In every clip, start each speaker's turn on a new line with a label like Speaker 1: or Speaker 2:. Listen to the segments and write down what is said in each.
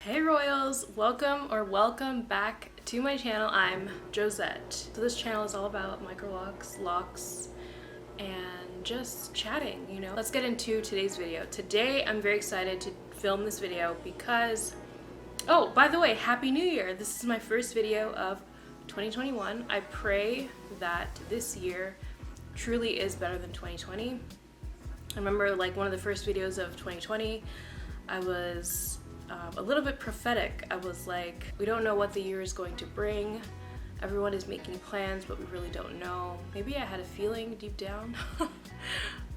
Speaker 1: Hey Royals, welcome back to my channel. I'm Josette. So this channel is all about Microlocs, Locs, and just chatting, you know. Let's get into today's video. Today I'm very excited to film this video because, oh, by the way, Happy New Year! This is my first video of 2021. I pray that this year truly is better than 2020. I remember like one of the first videos of 2020, I was a little bit prophetic. I was like, we don't know what the year is going to bring. Everyone is making plans, but we really don't know. Maybe I had a feeling deep down,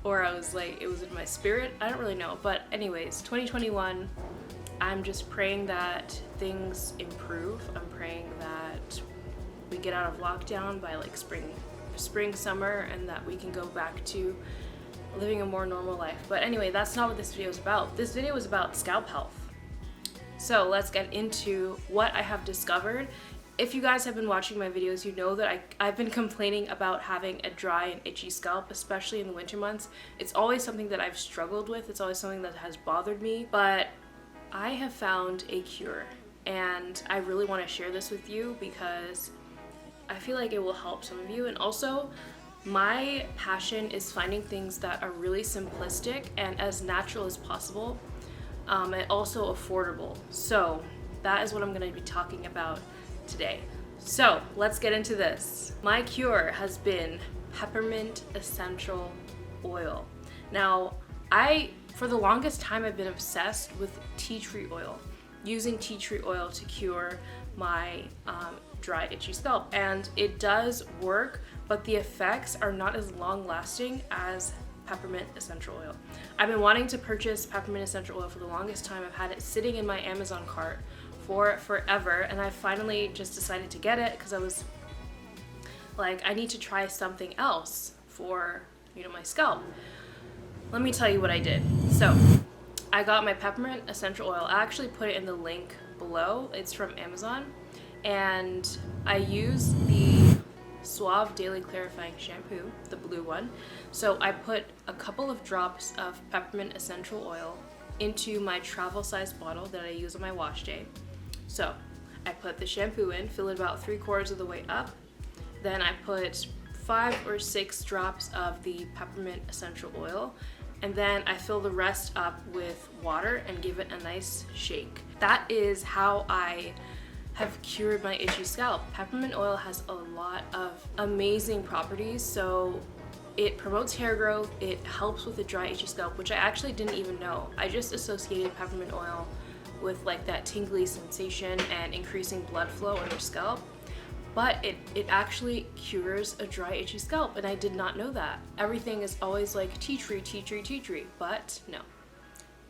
Speaker 1: or I was like, it was in my spirit. I don't really know. But anyways, 2021, I'm just praying that things improve. I'm praying that we get out of lockdown by like spring, summer, and that we can go back to living a more normal life. But anyway, that's not what this video is about. This video is about scalp health. So let's get into what I have discovered. If you guys have been watching my videos, you know that I've been complaining about having a dry and itchy scalp, especially in the winter months. It's always something that I've struggled with. It's always something that has bothered me, but I have found a cure, and I really want to share this with you because I feel like it will help some of you. And also, my passion is finding things that are really simplistic and as natural as possible. And also affordable. So that is what I'm going to be talking about today. So let's get into this. My cure has been peppermint essential oil. Now, for the longest time, I've been obsessed with tea tree oil, using tea tree oil to cure my dry, itchy scalp. And it does work, but the effects are not as long lasting as peppermint essential oil. I've been wanting to purchase peppermint essential oil for the longest time. I've had it sitting in my Amazon cart for forever, and I finally just decided to get it because I was like, I need to try something else for, you know, my scalp. Let me tell you what I did. So I got my peppermint essential oil. I actually put it in the link below. It's from Amazon, and I use the Suave Daily Clarifying Shampoo, the blue one. So I put a couple of drops of peppermint essential oil into my travel size bottle that I use on my wash day. So I put the shampoo in, fill it about 3/4 of the way up. Then I put 5 or 6 drops of the peppermint essential oil, and then I fill the rest up with water and give it a nice shake. That is how I have cured my itchy scalp. Peppermint oil has a lot of amazing properties. So it promotes hair growth, it helps with the dry, itchy scalp, which I actually didn't even know. I just associated peppermint oil with like that tingly sensation and increasing blood flow on your scalp. But it actually cures a dry, itchy scalp, and I did not know that. Everything is always like tea tree, but no.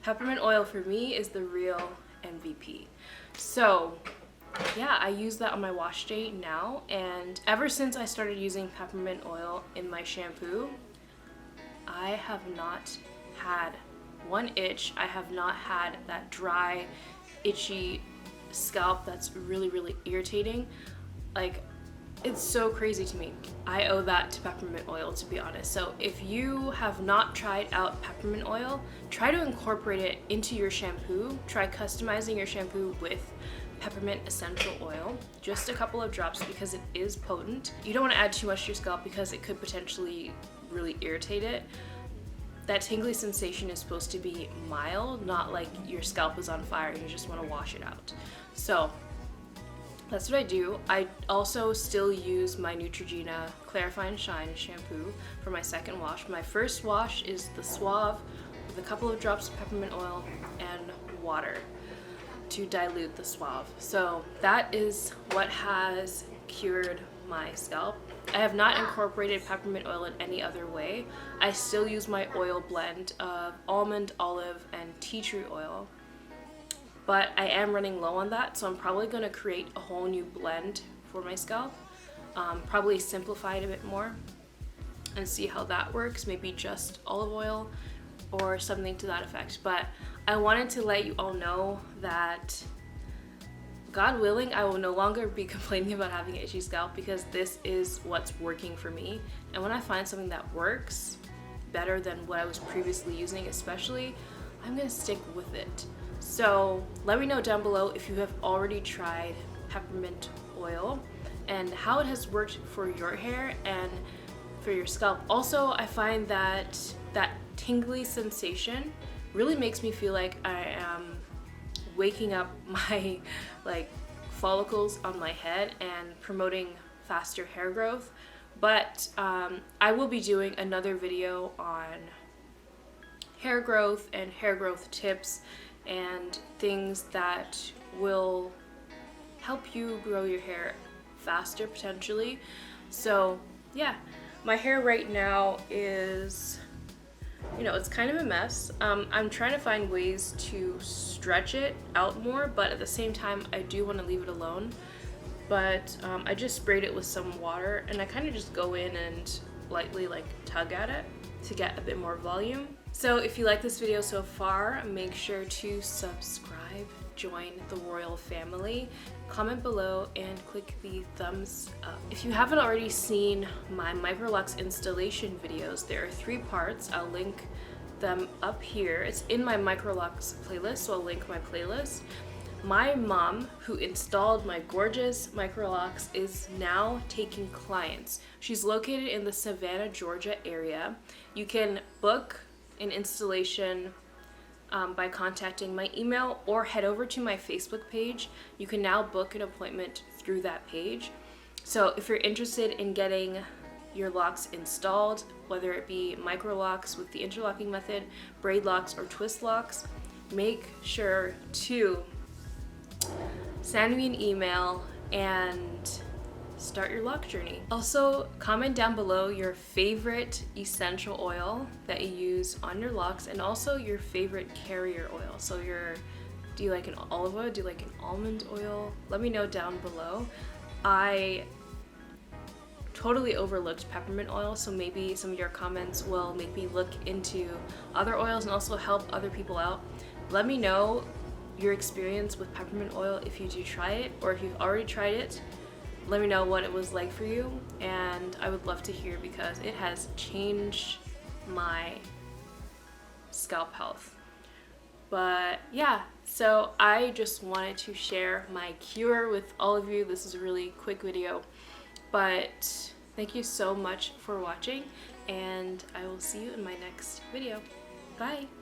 Speaker 1: Peppermint oil for me is the real MVP. So yeah, I use that on my wash day now, and ever since I started using peppermint oil in my shampoo, I have not had one itch. I have not had that dry, itchy scalp that's really, really irritating. Like, it's so crazy to me. I owe that to peppermint oil, to be honest. So if you have not tried out peppermint oil, try to incorporate it into your shampoo. Try customizing your shampoo with peppermint essential oil, just a couple of drops because it is potent. You don't want to add too much to your scalp because it could potentially really irritate it. That tingly sensation is supposed to be mild, not like your scalp is on fire and you just want to wash it out. So that's what I do. I also still use my Neutrogena Clarify and Shine shampoo for my second wash. My first wash is the Suave with a couple of drops of peppermint oil and water to dilute the Suave. So that is what has cured my scalp. I have not incorporated peppermint oil in any other way. I still use my oil blend of almond, olive, and tea tree oil, but I am running low on that, so I'm probably going to create a whole new blend for my scalp, probably simplify it a bit more and see how that works. Maybe just olive oil or something to that effect. But I wanted to let you all know that, God willing, I will no longer be complaining about having an itchy scalp because this is what's working for me. And when I find something that works better than what I was previously using, especially, I'm gonna stick with it. So let me know down below if you have already tried peppermint oil and how it has worked for your hair and for your scalp. Also, I find that that tingly sensation really makes me feel like I am waking up my like follicles on my head and promoting faster hair growth. But I will be doing another video on hair growth and hair growth tips and things that will help you grow your hair faster potentially. So yeah, my hair right now is, you know, it's kind of a mess. I'm trying to find ways to stretch it out more, but at the same time I do want to leave it alone. But I just sprayed it with some water and I kind of just go in and lightly like tug at it to get a bit more volume. So if you like this video so far, make sure to subscribe, join the royal family, comment below, and click the thumbs up. If you haven't already seen my Microlocs installation videos, there are 3 parts. I'll link them up here. It's in my Microlocs playlist, so I'll link my playlist. My mom, who installed my gorgeous Microlocs, is now taking clients. She's located in the Savannah, Georgia area. You can book an installation by contacting my email or head over to my Facebook page. You can now book an appointment through that page. So if you're interested in getting your locks installed, whether it be Microlocs with the interlocking method, braid locks, or twist locks, make sure to send me an email and start your lock journey. Also, comment down below your favorite essential oil that you use on your locks and also your favorite carrier oil. So do you like an olive oil? Do you like an almond oil? Let me know down below. I totally overlooked peppermint oil, so maybe some of your comments will make me look into other oils and also help other people out. Let me know your experience with peppermint oil if you do try it, or if you've already tried it. Let me know what it was like for you, and I would love to hear because it has changed my scalp health. But yeah, so I just wanted to share my cure with all of you. This is a really quick video, but thank you so much for watching, and I will see you in my next video. Bye!